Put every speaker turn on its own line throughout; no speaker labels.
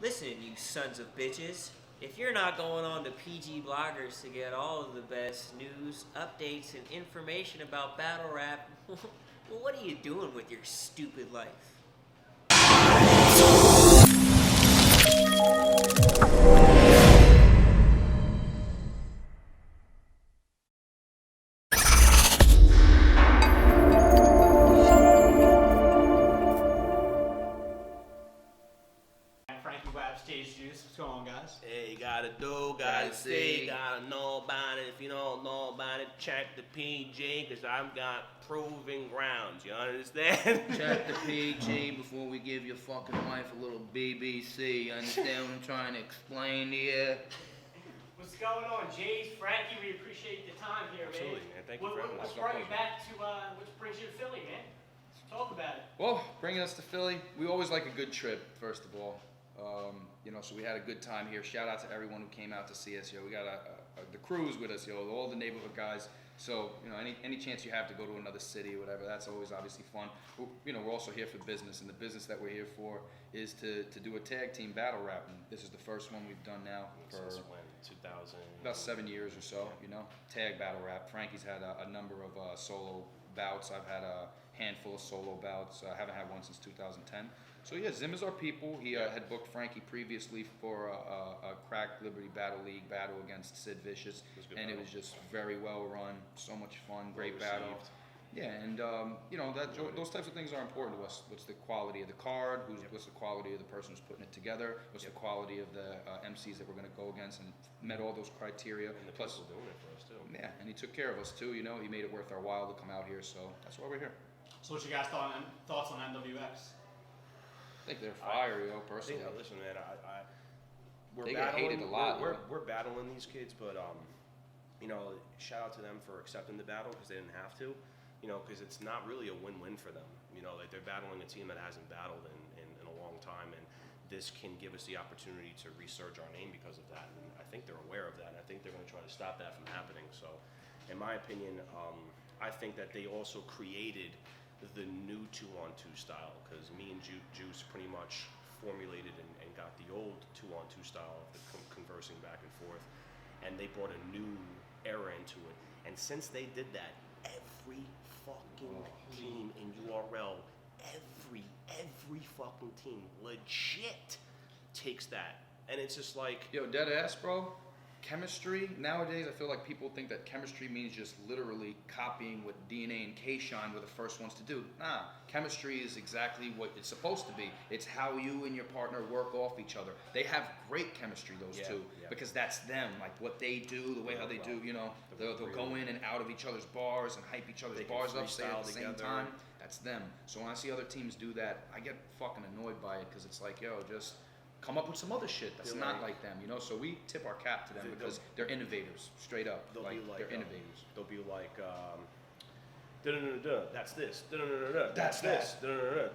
Listen, you sons of bitches. If you're not going on to PG Bloggers to get all of the best news, updates, and information about battle rap, well, what are you doing with your stupid life?
Frankie Wapps, Jaze Juice. What's going on, guys?
Hey, gotta do, gotta see, gotta know about it. If you don't know about it, check the PG, because I've got proving grounds. You understand?
Check the PG before we give your fucking wife a little BBC. You understand what I'm trying to explain to you?
What's going on, Jaze, Frankie? We appreciate the time here, man.
Absolutely, man. Thank you for having us.
What's brought you back to, what brings you to Philly, man? Talk about it.
Well, bringing us to Philly, we always like a good trip, first of all. So we had a good time here. Shout out to everyone who came out to see us. We got the crews with us, all the neighborhood guys. So, any chance you have to go to another city or whatever, that's always obviously fun. We're also here for business, and the business that we're here for is to do a tag team battle rap. And this is the first one we've done now for
Since when? 2000?
about 7 years or so, tag battle rap. Frankie's had a number of solo bouts. I've had a handful of solo bouts. I haven't had one since 2010. So yeah, Zim is our people. He had booked Frankie previously for a Crack Liberty Battle League battle against Sid Vicious, and it was just very well run, so much fun, great battle. Yeah, and those types of things are important to us. What's the quality of the card? What's the quality of the person who's putting it together? What's the quality of the MCs that we're going to go against? And met all those criteria.
And the
Plus,
people doing it for us, too.
yeah, and he took care of us too. He made it worth our while to come out here. So that's why we're here.
So what's your guys' thoughts on NWX?
I think they're fire, personally.
Listen, man, we're
They get
battling.
hated a lot.
We're battling these kids, but shout out to them for accepting the battle because they didn't have to. Because it's not really a win-win for them. They're battling a team that hasn't battled in a long time, and this can give us the opportunity to resurge our name because of that. And I think they're aware of that, and I think they're going to try to stop that from happening. So, in my opinion, I think that they also created the new 2-on-2 style, because me and Juice pretty much formulated and got the old 2-on-2 style of the conversing back and forth, and they brought a new era into it. And since they did that, every fucking team in URL, every fucking team legit takes that, and it's just like,
Yo, dead ass, bro. Chemistry, nowadays I feel like people think that chemistry means just literally copying what DNA and K-Shine were the first ones to do. Nah, chemistry is exactly what it's supposed to be. It's how you and your partner work off each other. They have great chemistry, those two, because that's them. Like what they do, the way how they do, they'll go in and out of each other's bars and hype each other's bars up, say at the same time. That's them. So when I see other teams do that, I get fucking annoyed by it, because it's like, yo, just come up with some other shit that's not like them, So we tip our cap to them because they're innovators, straight up. They're innovators.
They'll be like, that's this,
That's
this,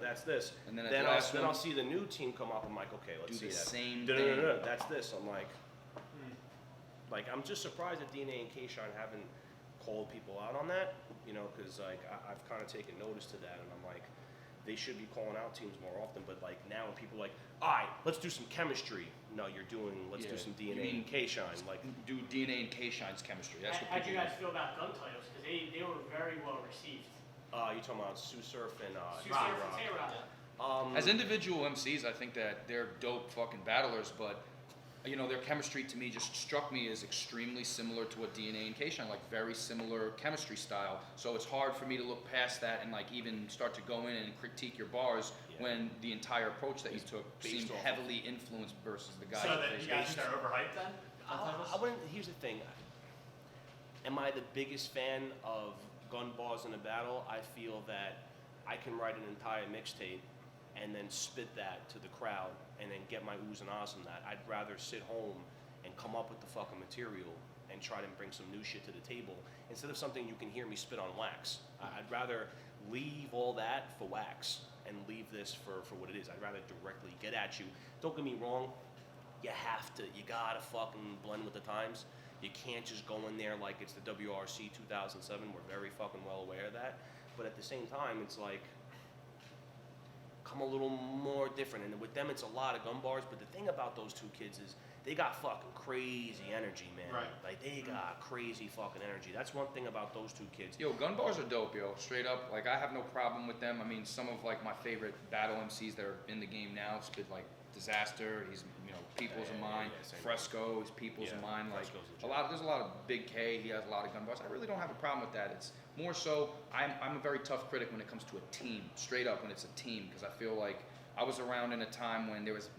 that's this.
And then
I'll see the new team come up. I'm like, okay, let's see
the
that.
same thing.
That's this. I'm like, I'm just surprised that DNA and K-Shine haven't called people out on that, because I've kind of taken notice to that, and I'm like, they should be calling out teams more often. But like now, when people are like, all right, let's do some chemistry. No, let's do some DNA and K-Shine. Like,
do DNA and K-Shine's chemistry. That's what
How'd you
people
guys feel about gun titles? Because they were very well received.
you're talking about Sue Surf and
Sue Surf and Tay-Rock.
As individual MCs, I think that they're dope fucking battlers, but their chemistry to me just struck me as extremely similar to what DNA and K-Shine, like very similar chemistry style. So it's hard for me to look past that and like even start to go in and critique your bars when the entire approach that you took seemed heavily influenced versus the guys.
So that you guys are overhyped then?
I wouldn't. Here's the thing. Am I the biggest fan of gun bars in a battle? I feel that I can write an entire mixtape and then spit that to the crowd and then get my oohs and ahs from that. I'd rather sit home and come up with the fucking material and try to bring some new shit to the table instead of something you can hear me spit on wax. I'd rather leave all that for wax and leave this for what it is. I'd rather directly get at you. Don't get me wrong, you gotta fucking blend with the times. You can't just go in there like it's the WRC 2007. We're very fucking well aware of that. But at the same time, it's like, come a little more different. And with them, it's a lot of gun bars. But the thing about those two kids is they got fucking crazy energy, man.
Right.
Like, they got crazy fucking energy. That's one thing about those two kids.
Yo, gun bars are dope, yo. Straight up, like I have no problem with them. I mean, some of like my favorite battle MCs that are in the game now spit like Disaster. He's People's of Mine.
Same.
Fresco is People's of Mine. Like
Fresco's
there's a lot of Big K. He has a lot of gun bars. I really don't have a problem with that. It's more so I'm a very tough critic when it comes to a team. Straight up, when it's a team, because I feel like I was around in a time when there was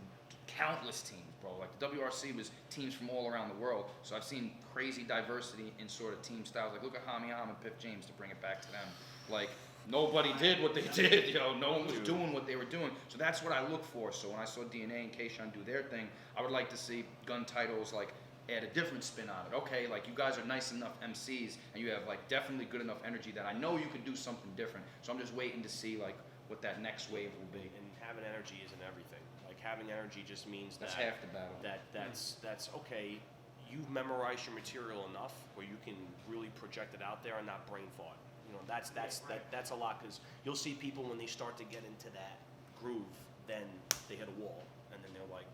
countless teams, bro. Like the WRC was teams from all around the world. So I've seen crazy diversity in sort of team styles. Like look at Hami Ham and Piff James, to bring it back to them. Like nobody did what they did, no one was doing what they were doing. So that's what I look for. So when I saw DNA and Kayshawn do their thing, I would like to see gun titles like add a different spin on it. Okay, like you guys are nice enough MCs and you have like definitely good enough energy that I know you could do something different. So I'm just waiting to see like what that next wave will be.
And having energy isn't everything. Like having energy just means
That's
that
half the battle.
that's okay. You've memorized your material enough where you can really project it out there and not brain fart. That's a lot, because you'll see people when they start to get into that groove, then they hit a wall and then they're like,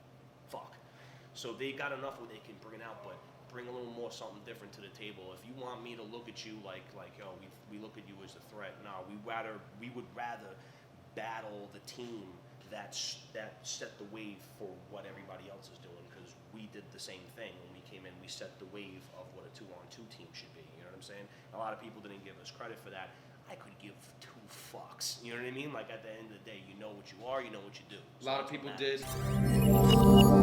fuck. So they got enough where they can bring it out, but bring a little more something different to the table. If you want me to look at you like yo, we look at you as a threat. No, we would rather battle the team that set the wave for what everybody else is doing, because we did the same thing when we came in. We set the wave of what a 2-on-2 team should be. You know what I'm saying? A lot of people didn't give us credit for that. I could give two fucks. You know what I mean? Like at the end of the day, you know what you are, you know what you do.
A lot of people
matters.
did.